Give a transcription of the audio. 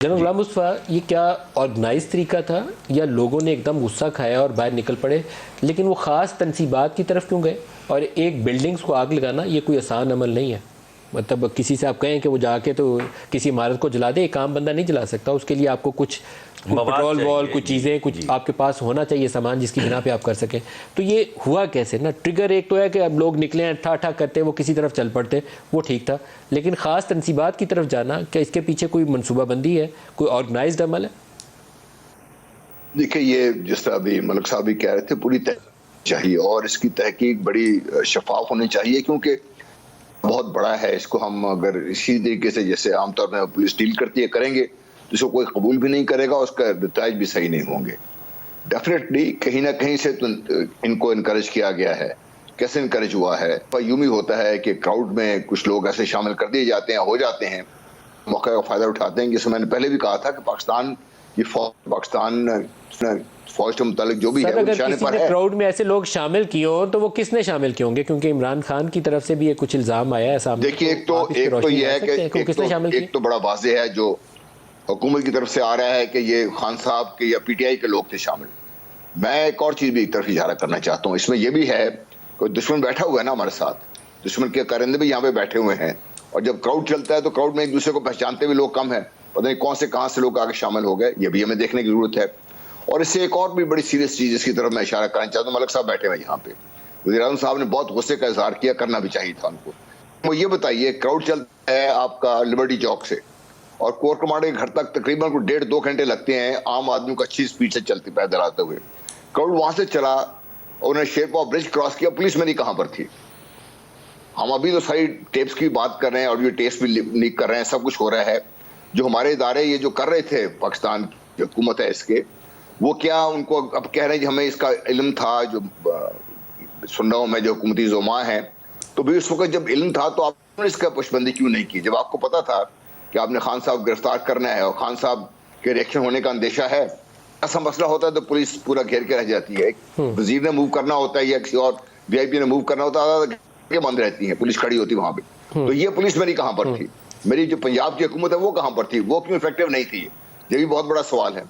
جناب جی غلام مصطفیٰ، یہ کیا آرگنائز طریقہ تھا یا لوگوں نے ایک دم غصہ کھایا اور باہر نکل پڑے؟ لیکن وہ خاص تنصیبات کی طرف کیوں گئے؟ اور ایک بلڈنگز کو آگ لگانا یہ کوئی آسان عمل نہیں ہے. مطلب کسی سے آپ کہیں کہ وہ جا کے تو کسی عمارت کو جلا دے، ایک عام بندہ نہیں جلا سکتا. اس کے لیے آپ کو کچھ مواد پٹرول وال، چاہیے. کچھ جی چیزیں، کچھ جی آپ کے پاس ہونا چاہیے سامان جس کی بنا پہ آپ کر سکیں. تو یہ ہوا کیسے نا؟ ٹریگر ایک تو ہے کہ اب لوگ نکلے ہیں ٹھا ٹھا کرتے، وہ کسی طرف چل پڑتے، وہ ٹھیک تھا. لیکن خاص تنصیبات کی طرف جانا، کیا اس کے پیچھے کوئی منصوبہ بندی ہے، کوئی آرگنائزڈ عمل ہے؟ دیکھیں، یہ جس طرح ابھی ملک صاحب بھی کہہ رہے تھے، پوری تحقیق چاہیے اور اس کی تحقیق بڑی شفاف ہونی چاہیے، کیونکہ بہت بڑا ہے. اس کو ہم اگر اسی طریقے سے جیسے عام طور میں پولیس ڈیل کرتی ہے کریں گے تو اس کو کوئی قبول بھی نہیں کرے گا، اس کا نتائج بھی صحیح نہیں ہوں گے. ڈیفینیٹلی کہیں نہ کہیں سے ان کو انکریج کیا گیا ہے. کیسے انکریج ہوا ہے؟ یوں ہی ہوتا ہے کہ کراؤڈ میں کچھ لوگ ایسے شامل کر دیے جاتے ہیں، ہو جاتے ہیں، موقع کا فائدہ اٹھاتے ہیں. جیسے میں نے پہلے بھی کہا تھا کہ پاکستان کی فوج کے متعلق جو بھی ہے سر وہ اگر نشانے کسی پر نے ہے. کراؤڈ میں ایسے لوگ شامل کیے ہوں تو وہ کس نے شامل کیے ہوں گے؟ کیونکہ عمران خان کی طرف سے بھی کچھ الزام آیا ہے سامنے. دیکھیے، تو آپ اس پہ ایک تو روشنی یہ ڈال ہے سکتے ہیں کہ وہ کس نے شامل کیے؟ ایک تو بڑا واضح ہے جو حکومت کی طرف سے آ رہا ہے کہ یہ خان صاحب کے یا پی ٹی آئی کے لوگ تھے شامل. میں ایک اور چیز بھی ایک طرف اشارہ کرنا چاہتا ہوں. اس میں یہ بھی ہے کہ دشمن بیٹھا ہوا ہے نا ہمارے ساتھ، دشمن کے کرندے بھی یہاں پہ بیٹھے ہوئے ہیں، اور جب کراؤڈ چلتا ہے تو کراؤڈ میں ایک دوسرے کو پہچانتے ہوئے لوگ کم ہیں. پتہ نہیں کون سے کہاں سے لوگ آگے شامل ہو گئے، یہ بھی ہمیں دیکھنے کی ضرورت ہے. اور اس سے ایک اور بھی بڑی سیریس چیز جس کی طرف میں اشارہ کرنا چاہتا ہوں، ملک صاحب بیٹھے ہوئے یہاں پہ، وزیر اعظم صاحب نے بہت غصے کا اظہار کیا، کرنا بھی چاہیے تھا ان کو. وہ یہ بتائیے، کراؤڈ چلتا ہے آپ کا لبرٹی چوک سے اور کور کمانڈر کے گھر تک تقریباً 1.5-2 گھنٹے لگتے ہیں عام آدمی کو اچھی سپیڈ سے چلتے پیدل آتے ہوئے. کراؤڈ وہاں سے چلا، انہوں نے شیرپا برج کراس کیا، پولیس میں نہیں کہاں پر تھی. ہم ابھی تو ساری ٹیپس کی بات کر رہے ہیں، آڈیو ٹیپس بھی لیک کر رہے ہیں، سب کچھ ہو رہا ہے. جو ہمارے ادارے یہ جو کر رہے تھے، پاکستان کی حکومت ہے اس کے، وہ کیا ان کو اب کہہ رہے ہیں کہ ہمیں اس کا علم تھا؟ جو سن رہا ہوں میں جو حکومتی زعماء ہیں، تو بھی اس وقت جب علم تھا تو آپ نے اس کا پش بندی کیوں نہیں کی؟ جب آپ کو پتا تھا کہ آپ نے خان صاحب گرفتار کرنا ہے اور خان صاحب کے ریئیکشن ہونے کا اندیشہ ہے، ایسا مسئلہ ہوتا ہے تو پولیس پورا گھیر کے رہ جاتی ہے. وزیر نے موو کرنا ہوتا ہے یا کسی اور وی آئی پی نے موو کرنا ہوتا ہے، بند رہتی ہیں، پولیس کھڑی ہوتی وہاں پہ. تو یہ پولیس میری کہاں پر تھی؟ میری جو پنجاب کی حکومت ہے وہ کہاں پر تھی؟ وہ کیوں افیکٹو نہیں تھی؟ یہ بھی بہت بڑا سوال ہے.